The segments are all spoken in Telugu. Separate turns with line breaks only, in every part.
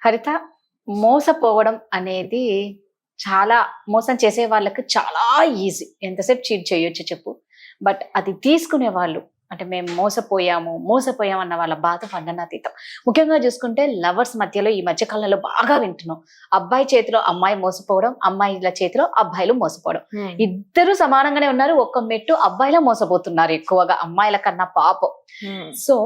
హరిత, మోసపోవడం అనేది చాలా మోసం చేసే వాళ్ళకి చాలా ఈజీ. ఎంతసేపు చీట్ చేయొచ్చు చెప్పు. బట్ అది తీసుకునే వాళ్ళు అంటే మేము మోసపోయాం అన్న వాళ్ళ బాధ వర్ణనాతీతం. ముఖ్యంగా చూసుకుంటే లవర్స్ మధ్యలో ఈ మధ్య కాలంలో బాగా వింటున్నాం. అబ్బాయి చేతిలో అమ్మాయి మోసపోవడం, అమ్మాయిల చేతిలో అబ్బాయిలు మోసపోవడం. ఇద్దరు సమానంగానే ఉన్నారు. ఒక్క మెట్టు అబ్బాయిలా మోసపోతున్నారు ఎక్కువగా అమ్మాయిల కన్నా పాపం. సో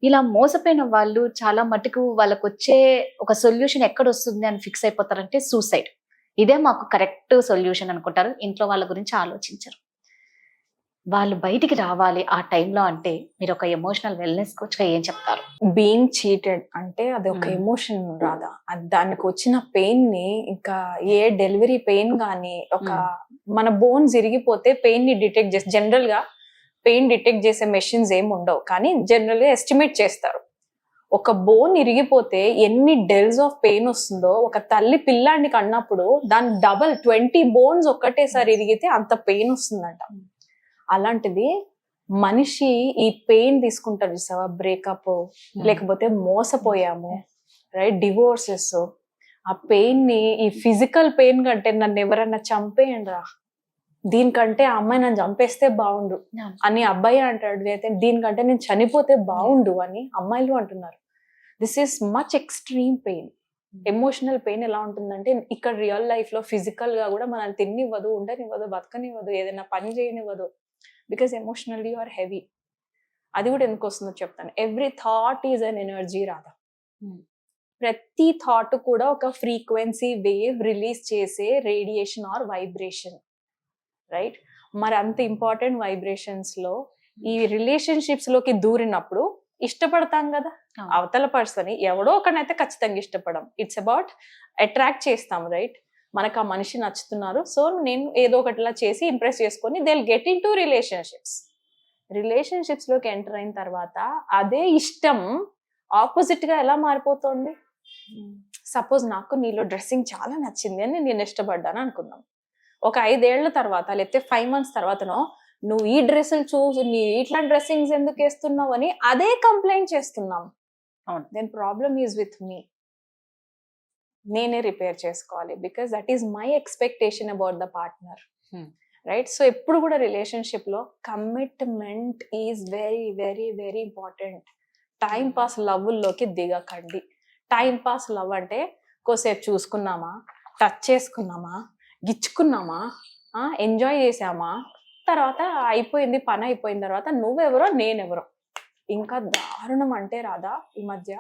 ఇలా మోసపోయిన వాళ్ళు చాలా మటుకు వాళ్ళకు వచ్చే ఒక సొల్యూషన్ ఎక్కడ వస్తుంది అని ఫిక్స్ అయిపోతారంటే సూసైడ్. ఇదే మాకు కరెక్ట్ సొల్యూషన్ అనుకుంటారు. ఇంట్లో వాళ్ళ గురించి ఆలోచించరు. వాళ్ళు బయటికి రావాలి ఆ టైంలో అంటే మీరు ఒక ఎమోషనల్ వెల్నెస్ కోచ్ గా ఏం చెప్తారు?
బీయింగ్ చీటెడ్ అంటే అది ఒక ఎమోషన్ రాదా, దానికి వచ్చిన పెయిన్ ని ఇంకా ఏ డెలివరీ పెయిన్ గానీ ఒక మన బోన్స్ ఇరిగిపోతే పెయిన్ ని డిటెక్ట్ చేసి జనరల్ గా పెయిన్ డిటెక్ట్ చేసే మెషిన్స్ ఏమి ఉండవు, కానీ జనరల్ గా ఎస్టిమేట్ చేస్తారు. ఒక బోన్ ఇరిగిపోతే ఎన్ని డెల్స్ ఆఫ్ పెయిన్ వస్తుందో ఒక తల్లి పిల్లాడిని కన్నప్పుడు దాని డబల్ 20 బోన్స్ ఒక్కటేసారి ఇరిగితే అంత పెయిన్ వస్తుందంట. అలాంటిది మనిషి ఈ పెయిన్ తీసుకుంటారు చూసావా, బ్రేకప్ లేకపోతే మోసపోయాము, రైట్, డివోర్సెస్, ఆ పెయిన్ ని ఈ ఫిజికల్ పెయిన్ కంటే నన్ను ఎవరన్నా చంపేయండి రా, దీనికంటే ఆ అమ్మాయి నన్ను చంపేస్తే బాగుండు అని అబ్బాయి అంటాడు, అయితే దీనికంటే నేను చనిపోతే బాగుండు అని అమ్మాయిలు అంటున్నారు. This is much extreme pain. Emotional pain ఎలా ఉంటుందంటే ఇక్కడ రియల్ లైఫ్ లో ఫిజికల్ గా కూడా మనల్ని తిన్నివ్వదు, ఉండనివ్వదు, బతకనివ్వదు, ఏదైనా పని చేయనివ్వదు. Because emotionally you are heavy. అది కూడా ఎందుకు వస్తుందో చెప్తాను. Every thought is an energy రాదా. ప్రతి థాట్ కూడా ఒక ఫ్రీక్వెన్సీ వేవ్ రిలీజ్ చేసే రేడియేషన్ ఆర్ వైబ్రేషన్, రైట్. మరి అంత ఇంపార్టెంట్ వైబ్రేషన్స్ లో ఈ రిలేషన్షిప్స్ లోకి దూరినప్పుడు ఇష్టపడతాం కదా, అవతల పర్సన్ ఎవడో ఒకనైతే ఖచ్చితంగా ఇష్టపడం. ఇట్స్ అబౌట్ అట్రాక్ట్ చేస్తాం, రైట్. మనకు ఆ మనిషి నచ్చుతున్నారు, సో నేను ఏదో ఒకటిలా చేసి ఇంప్రెస్ చేసుకొని they will get in to relationships లోకి ఎంటర్ అయిన తర్వాత అదే ఇష్టం ఆపోజిట్ గా ఎలా మారిపోతుంది. సపోజ్ నాకు నీలో డ్రెస్సింగ్ చాలా నచ్చింది అని నేను ఇష్టపడ్డాను అనుకుందాం. ఒక 5 ఏళ్ల తర్వాత లేకపోతే 5 months తర్వాతనో నువ్వు ఈ డ్రెస్సులు చూసి నీ ఇట్లా డ్రెస్సింగ్స్ ఎందుకు వేస్తున్నావు అని అదే కంప్లైంట్ చేస్తున్నాం. Then problem is with me. నేనే రిపేర్ చేసుకోవాలి, because that is my expectation about the partner, right. So ఎప్పుడు కూడా రిలేషన్షిప్ లో commitment is very very very important. Time pass లవ్లోకి దిగకండి. టైం పాస్ లవ్ అంటే కోసేపు చూసుకున్నామా, టచ్ చేసుకున్నామా, గిచ్చుకున్నామా, ఎంజాయ్ చేసామా, తర్వాత అయిపోయింది, పని అయిపోయిన తర్వాత నువ్వెవరో నేనెవరో. ఇంకా దారుణం అంటే రాదా ఈ మధ్య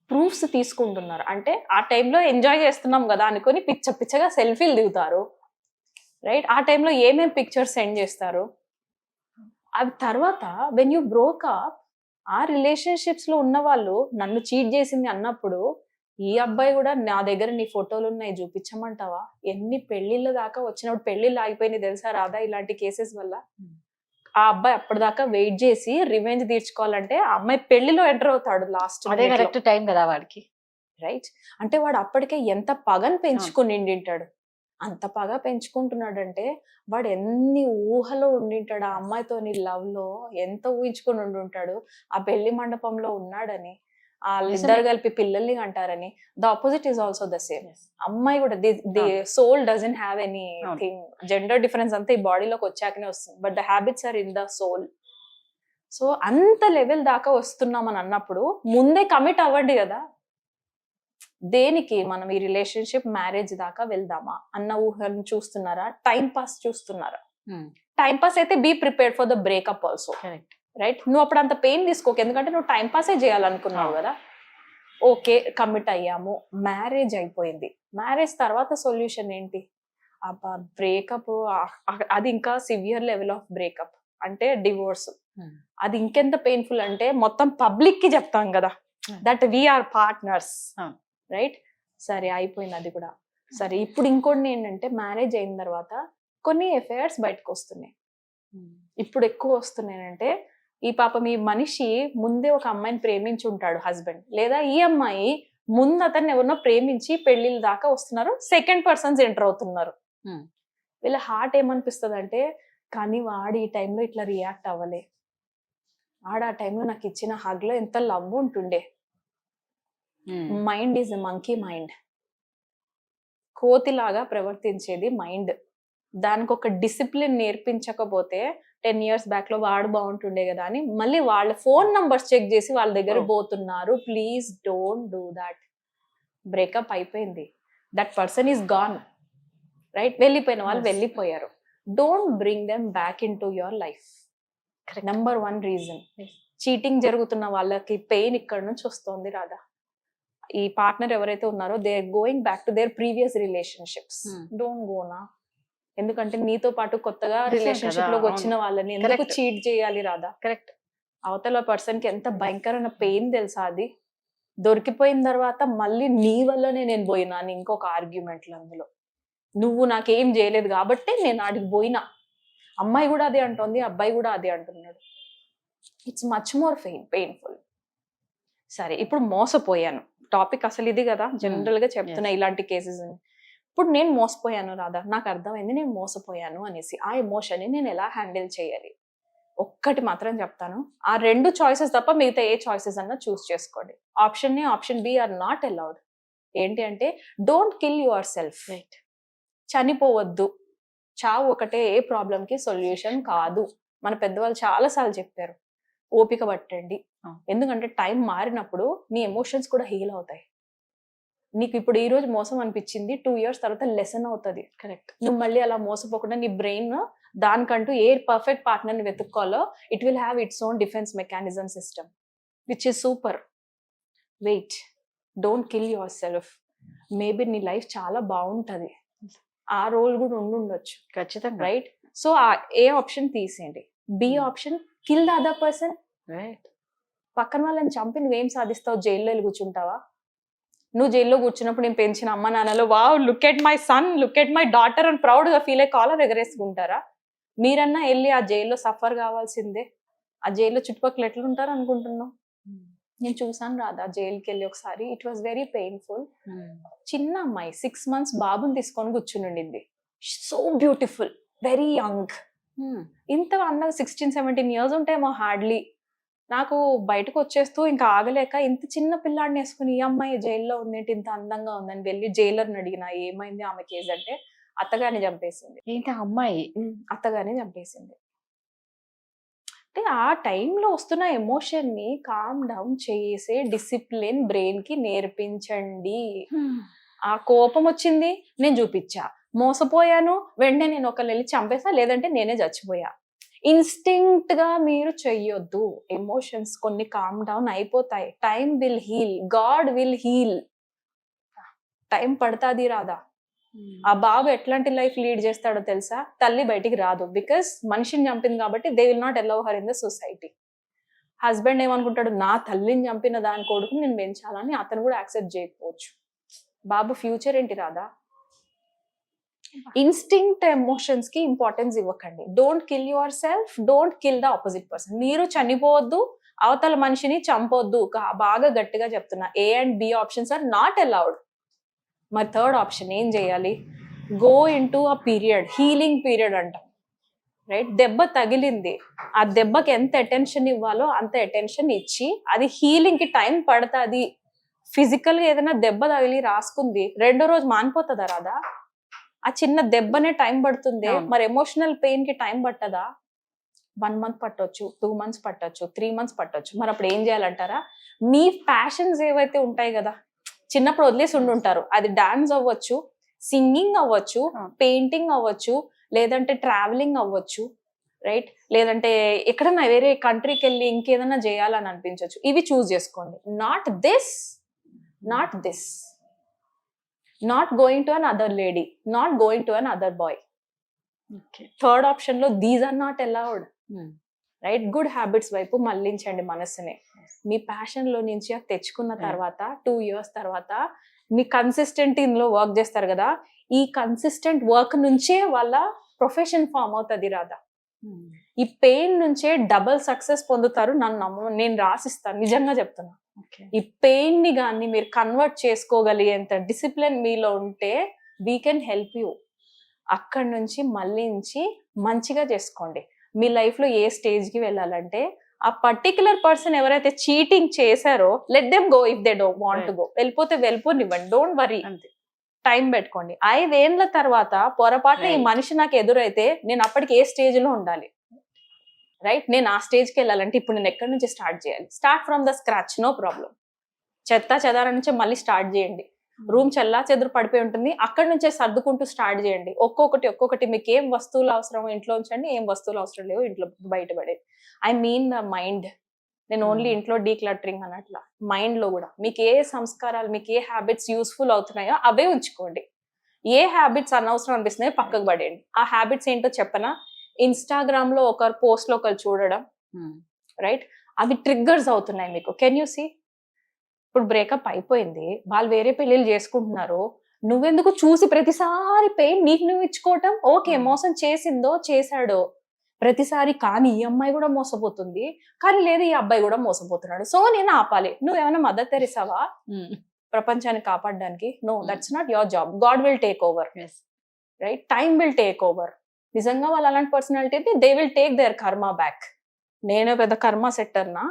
ప్రూఫ్స్ తీసుకుంటున్నారు. అంటే ఆ టైంలో ఎంజాయ్ చేస్తున్నాం కదా అనుకుని పిచ్చగా సెల్ఫీలు దిగుతారు, రైట్. ఆ టైంలో ఏమేమి పిక్చర్స్ సెండ్ చేస్తారు. అవి తర్వాత వెన్ యూ బ్రోక్ అప్, ఆ రిలేషన్షిప్స్ లో ఉన్న వాళ్ళు నన్ను చీట్ చేసింది అన్నప్పుడు ఈ అబ్బాయి కూడా నా దగ్గర నీ ఫోటోలు ఉన్నాయి చూపించమంటావా. ఎన్ని పెళ్లిళ్ళ దాకా వచ్చినప్పుడు పెళ్లిళ్ళు ఆగిపోయినాయి తెలుసా రాదా ఇలాంటి కేసెస్ వల్ల. ఆ అబ్బాయి అప్పటిదాకా వెయిట్ చేసి రివెంజ్ తీర్చుకోవాలంటే ఆ అమ్మాయి పెళ్లిలో ఎంటర్ అవుతాడు లాస్ట్.
అదే కరెక్ట్ టైం కదా వాడికి,
రైట్. అంటే వాడు అప్పటికే ఎంత పగని పెంచుకుని ఉండింటాడు. అంత పగ పెంచుకుంటున్నాడంటే వాడు ఎన్ని ఊహలో ఉండింటాడు ఆ అమ్మాయితో లవ్ లో, ఎంత ఊహించుకొని ఉండుంటాడు. ఆ పెళ్లి మండపంలో ఉన్నాడని, వాళ్ళిద్దరు కలిపి పిల్లల్ని అంటారని. The opposite is also the same. అమ్మాయి కూడా the soul doesn't have anything. Gender difference అంతా ఈ బాడీలోకి వచ్చాకనే వస్తుంది, but the habits are in the soul. So అంత లెవెల్ దాకా వస్తున్నామని అన్నప్పుడు ముందే కమిట్ అవ్వండి కదా. దేనికి మనం ఈ రిలేషన్షిప్ మ్యారేజ్ దాకా వెళ్దామా అన్న ఊహను చూస్తున్నారా, టైం పాస్ చూస్తున్నారా? టైం పాస్ అయితే be prepared for the breakup also, right. నువ్వు అప్పుడు అంత పెయిన్ తీసుకోకు, ఎందుకంటే నువ్వు టైం పాసే చేయాలనుకున్నావు కదా. ఓకే, కమిట్ అయ్యాము, మ్యారేజ్ అయిపోయింది. మ్యారేజ్ తర్వాత సొల్యూషన్ ఏంటి? అబ్బా బ్రేకప్, అది ఇంకా సివియర్ లెవెల్ ఆఫ్ బ్రేకప్ అంటే డివోర్స్. అది ఇంకెంత పెయిన్ఫుల్ అంటే మొత్తం పబ్లిక్ కి చెప్తాం కదా దట్ వీఆర్ పార్ట్నర్స్, రైట్. సరే అయిపోయింది అది కూడా. సరే ఇప్పుడు ఇంకోటి ఏంటంటే మ్యారేజ్ అయిన తర్వాత కొన్ని అఫైర్స్ బయటకు వస్తున్నాయి. ఇప్పుడు ఎక్కువ వస్తున్నాయంటే ఈ పాపం ఈ మనిషి ముందే ఒక అమ్మాయిని ప్రేమించి ఉంటాడు హస్బెండ్, లేదా ఈ అమ్మాయి ముందు అతన్ని ఎవరినో ప్రేమించి పెళ్లిళ్ళ దాకా వస్తున్నారు, సెకండ్ పర్సన్స్ ఎంటర్ అవుతున్నారు. వీళ్ళ హార్ట్ ఏమనిపిస్తుంది అంటే, కానీ వాడు ఈ టైంలో ఇట్లా రియాక్ట్ అవ్వలే, వాడు ఆ టైంలో నాకు ఇచ్చిన హగ్ లో ఎంత లవ్ ఉంటుండే, mind is a monkey mind. కోతిలాగా ప్రవర్తించేది మైండ్. దానికి ఒక డిసిప్లిన్ నేర్పించకపోతే 10 years బ్యాక్ లో వాడు బాగుంటుండే కదా అని మళ్ళీ వాళ్ళ ఫోన్ నంబర్స్ చెక్ చేసి వాళ్ళ దగ్గర పోతున్నారు. Please don't do that. Breakup అయిపోయింది, that person is gone, right? వెళ్ళిపోయిన వాళ్ళు వెళ్ళిపోయారు. Don't bring them back in to your life. Number 1 reason. Cheating జరుగుతున్న వాళ్ళకి పెయిన్ ఇక్కడ నుంచి వస్తుంది రాదా. ఈ పార్ట్నర్ ఎవరైతే ఉన్నారో they are going back to their previous relationships. Don't gonna. ఎందుకంటే నీతో పాటు కొత్తగా రిలేషన్షిప్ లోకి వచ్చిన వాళ్ళని ఎందుకు చీట్ చేయాలి రాదా?
కరెక్ట్.
అవతల పర్సన్ కి ఎంత భయంకరమైన పెయిన్ తెలుసా అది. దొరికిపోయిన తర్వాత మళ్ళీ నీ వల్లనే నేను పోయినా అని ఇంకొక ఆర్గ్యుమెంట్లు అందులో. నువ్వు నాకేం చేయలేదు కాబట్టి నేను ఆడికి పోయినా. అమ్మాయి కూడా అదే అంటోంది, అబ్బాయి కూడా అదే అంటున్నాడు. It's much more painful. సరే, ఇప్పుడు మోసపోయాను టాపిక్ అసలు ఇది కదా, జనరల్ గా చెప్తున్నా ఇలాంటి కేసెస్. ఇప్పుడు నేను మోసపోయాను రాదా, నాకు అర్థమైంది నేను మోసపోయాను అనేసి. ఆ ఎమోషన్ ని నేను ఎలా హ్యాండిల్ చేయాలి? ఒక్కటి మాత్రం చెప్తాను, ఆ 2 చాయిసెస్ తప్ప మిగతా ఏ చాయిసెస్ అన్నా చూస్ చేసుకోండి. Option A, option B are not allowed. ఏంటి అంటే, don't kill yourself. Right? చనిపోవద్దు. చావు ఒకటే ఏ ప్రాబ్లం కి సొల్యూషన్ కాదు. మన పెద్దవాళ్ళు చాలా సార్లు చెప్పారు, ఓపిక పట్టండి. ఎందుకంటే టైం మారినప్పుడు నీ ఎమోషన్స్ కూడా హీల్ అవుతాయి. నీకు ఇప్పుడు ఈ రోజు మోసం అనిపించింది, 2 years తర్వాత లెసన్ అవుతుంది. కరెక్ట్? నువ్వు మళ్ళీ అలా మోసపోకుండా నీ బ్రెయిన్ దానికంటూ ఏ పర్ఫెక్ట్ పార్ట్నర్ ని వెతుక్కోవాలో it will have its own defence mechanism system, which is super. Wait, don't kill yourself. Maybe నీ లైఫ్ చాలా బాగుంటది, ఆ రోల్ కూడా ఉండొచ్చు. ఖచ్చితంగా, రైట్? సో ఆ ఏ ఆప్షన్ తీసేయండి. B option, kill the other person. Right? పక్కన వాళ్ళని చంపి నువ్వేం సాధిస్తావు? జైల్లో వెళ్ళి కూర్చుంటావా? నువ్వు జైల్లో కూర్చున్నప్పుడు నేను పెంచిన అమ్మ నాన్నలు wow look at my son, look at my daughter అని ప్రౌడ్ గా ఫీల్ అయ్యి కాలర్ ఎగరేసుకుంటారా? మీరన్నా వెళ్ళి ఆ జైల్లో సఫర్ కావాల్సిందే. ఆ జైల్లో చుట్టుపక్కల ఎట్లుంటారు అనుకుంటున్నావు? నేను చూసాను రాదా జైలుకి వెళ్ళి ఒకసారి. It was very painful. చిన్న అమ్మాయి 6 months బాబుని తీసుకొని కూర్చుని, సో బ్యూటిఫుల్, వెరీ యంగ్. ఇంత అన్నది 16-17 years ఉంటాయేమో హార్డ్లీ. నాకు బయటకు వచ్చేస్తూ ఇంకా ఆగలేక, ఇంత చిన్న పిల్లాడిని వేసుకుని ఈ అమ్మాయి జైల్లో ఉంది, ఇంత అందంగా ఉందని వెళ్ళి జైలర్ని అడిగిన ఏమైంది ఆమె కేసు అంటే, అత్తగారిని చంపేసింది.
ఏంటి అమ్మాయి?
అత్తగారిని చంపేసింది. అంటే ఆ టైంలో వస్తున్న ఎమోషన్ ని కామ్ డౌన్ చేసే డిసిప్లిన్ బ్రెయిన్ కి నేర్పించండి. ఆ కోపం వచ్చింది, నేను చూపించా. మోసపోయాను, వెంటనే నేను ఒకరిని వెళ్ళి చంపేసా, లేదంటే నేనే చచ్చిపోయా. ఇన్స్టింక్ట్ గా మీరు చెయ్యొద్దు. ఎమోషన్స్ కొన్ని కామ్ డౌన్ అయిపోతాయి. Time will heal, God will heal. Time పడుతుంది రాదా. ఆ బాబు ఎట్లాంటి లైఫ్ లీడ్ చేస్తాడో తెలుసా? తల్లి బయటికి రాదు, బికాస్ మనిషిని చంపింది కాబట్టి they will not allow her in the society. Husband ఏమనుకుంటాడు, నా తల్లిని చంపిన దాని కొడుకు నేను పెంచాలని, అతను కూడా యాక్సెప్ట్ చేయకపోవచ్చు. బాబు ఫ్యూచర్ ఏంటి రాదా. ఇన్స్టింక్ట్ ఎమోషన్స్ కి ఇంపార్టెన్స్ ఇవ్వకండి. Don't kill yourself, don't kill the opposite person. మీరు చనిపోవద్దు, అవతల మనిషిని చంపొద్దు. బాగా గట్టిగా చెప్తున్నా, A and B options are not allowed. మరి థర్డ్ ఆప్షన్ ఏం చేయాలి? Go into a period, healing period అంటాం, రైట్? దెబ్బ తగిలింది, ఆ దెబ్బకి ఎంత అటెన్షన్ ఇవ్వాలో అంత అటెన్షన్ ఇచ్చి, అది హీలింగ్ కి టైం పడుతుంది. ఫిజికల్ గా ఏదైనా దెబ్బ తగిలి రాసుకుంది, 2వ రోజు మానిపోతుందా రాదా? ఆ చిన్న దెబ్బనే టైం పడుతుంది. మరి ఎమోషనల్ పెయిన్ కి టైం పట్టదా? 1 month పట్టొచ్చు, 2 months పట్టొచ్చు, 3 months పట్టొచ్చు. మరి అప్పుడు ఏం చేయాలంటారా? మీ ప్యాషన్స్ ఏవైతే ఉంటాయి కదా, చిన్నప్పుడు వదిలేసి ఉండుంటారు, అది డాన్స్ అవ్వచ్చు, సింగింగ్ అవ్వచ్చు, పెయింటింగ్ అవ్వచ్చు, లేదంటే ట్రావెలింగ్ అవ్వచ్చు, రైట్? లేదంటే ఎక్కడన్నా వేరే కంట్రీకి వెళ్ళి ఇంకేదైనా చేయాలని అనిపించవచ్చు. ఇవి చూస్ చేసుకోండి. Not this, not this. Not going to another lady, not going to another boy. Third option లో these are not allowed, right? Good habits వైపు మళ్లించండి మనసుని. మీ ప్యాషన్ లో నుంచి తెచ్చుకున్న తర్వాత 2 years తర్వాత మీ కన్సిస్టెంట్ ఇందులో వర్క్ చేస్తారు కదా, ఈ కన్సిస్టెంట్ వర్క్ నుంచే వాళ్ళ ప్రొఫెషన్ ఫామ్ అవుతుంది రాదా. ఈ పెయిన్ నుంచే డబుల్ సక్సెస్ పొందుతారు. నేను రాసిస్తాను, నిజంగా చెప్తున్నా. ఈ పెయిన్ ని కానీ మీరు కన్వర్ట్ చేసుకోగలిగేంత డిసిప్లిన్ మీలో ఉంటే వీ కెన్ హెల్ప్ యూ. అక్కడి నుంచి మళ్ళించి మంచిగా చేసుకోండి. మీ లైఫ్ లో ఏ స్టేజ్ కి వెళ్ళాలంటే ఆ పర్టికులర్ పర్సన్ ఎవరైతే చీటింగ్ చేశారో let them go if they don't want to go. వెళ్ళిపోతే వెళ్ళిపోనివ్వండి, డోంట్ వరీ.
అంతే.
టైం పెట్టుకోండి. 5 ఏళ్ల తర్వాత పొరపాటున ఈ
Right.
మనిషి నాకు ఎదురైతే నేను అప్పటికి ఏ స్టేజ్ లో ఉండాలి, రైట్? నేను ఆ స్టేజ్కి వెళ్ళాలంటే ఇప్పుడు నేను ఎక్కడి నుంచి స్టార్ట్ చేయాలి? Start from the scratch, no problem. చెత్త చెదారం నుంచి మళ్ళీ స్టార్ట్ చేయండి. రూమ్ చెల్లా చెదురు పడిపోయి ఉంటుంది, అక్కడి నుంచే సర్దుకుంటూ స్టార్ట్ చేయండి. ఒక్కొక్కటి మీకు ఏం వస్తువులు అవసరమో ఇంట్లో ఉంచండి, ఏం వస్తువులు అవసరం లేవో ఇంట్లో బయటపడేది. I mean the mind. నేను ఓన్లీ ఇంట్లో డీక్లటరింగ్ అన్నట్ల, మైండ్ లో కూడా మీకు ఏ సంస్కారాలు, మీకు ఏ హ్యాబిట్స్ యూస్ఫుల్ అవుతున్నాయో అవే ఉంచుకోండి. ఏ హ్యాబిట్స్ అనవసరం అనిపిస్తున్నాయో పక్కకు పడేయండి. ఆ హ్యాబిట్స్ ఏంటో చెప్పనా? ఇన్స్టాగ్రామ్ లో ఒకరు పోస్ట్ లో ఒకరు చూడడం, రైట్? అవి ట్రిగ్గర్స్ అవుతున్నాయి మీకు. Can you see? ఇప్పుడు బ్రేకప్ అయిపోయింది, వాళ్ళు వేరే పెళ్లిళ్ళు చేసుకుంటున్నారు, నువ్వెందుకు చూసి ప్రతిసారి పెయిన్ నీకు నువ్వు ఇచ్చుకోవటం? ఓకే, మోసం చేసిందో చేశాడో ప్రతిసారి, కానీ ఈ అమ్మాయి కూడా మోసపోతుంది, కానీ లేదు ఈ అబ్బాయి కూడా మోసపోతున్నాడు, సో నేను ఆపాలి. నువ్వేమైనా మదర్ తెరిసావా ప్రపంచాన్ని కాపాడడానికి? No, that's not your job. God will take over, right? Time will take over. నిజంగా వాళ్ళు అలాంటి పర్సనాలిటీ అయితే they will take their karma back. నేను పెద్ద కర్మా సెట్టర్నా?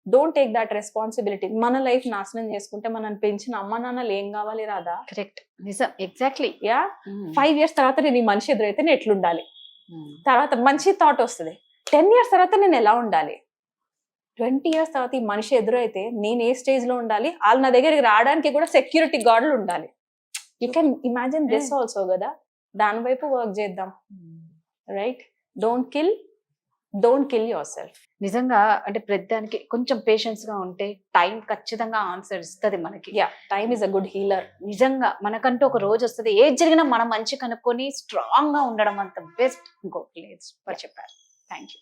Don't take that responsibility. మన లైఫ్ నాశనం చేసుకుంటే మనల్ని పెంచిన అమ్మ నాన్నలు ఏం కావాలి రాదా?
కరెక్ట్, నిజం, ఎగ్జాక్ట్లీ.
యా, 5 years తర్వాత నేను ఈ మనిషి ఎదురైతే నేను ఎట్లుండాలి? తర్వాత మంచి థాట్ వస్తుంది. 10 years తర్వాత నేను ఎలా ఉండాలి? 20 years తర్వాత ఈ మనిషి ఎదురైతే నేను ఏ స్టేజ్ లో ఉండాలి? వాళ్ళు నా దగ్గరికి రావడానికి కూడా సెక్యూరిటీ గార్డులు ఉండాలి. You can imagine this also కదా. దాని వైపు వర్క్ చేద్దాం, right? Don't kill your self.
నిజంగా అంటే ప్రతిదానికి కొంచెం పేషెన్స్ గా ఉంటే టైం ఖచ్చితంగా ఆన్సర్ ఇస్తుంది మనకి.
Yeah, time is a good healer.
నిజంగా మనకంటూ ఒక రోజు వస్తుంది, ఏది జరిగినా మనం మంచి కనుక్కొని స్ట్రాంగ్ గా ఉండడం అంత బెస్ట్ ఇంకొకటి లేదు. చెప్పారు. Thank you.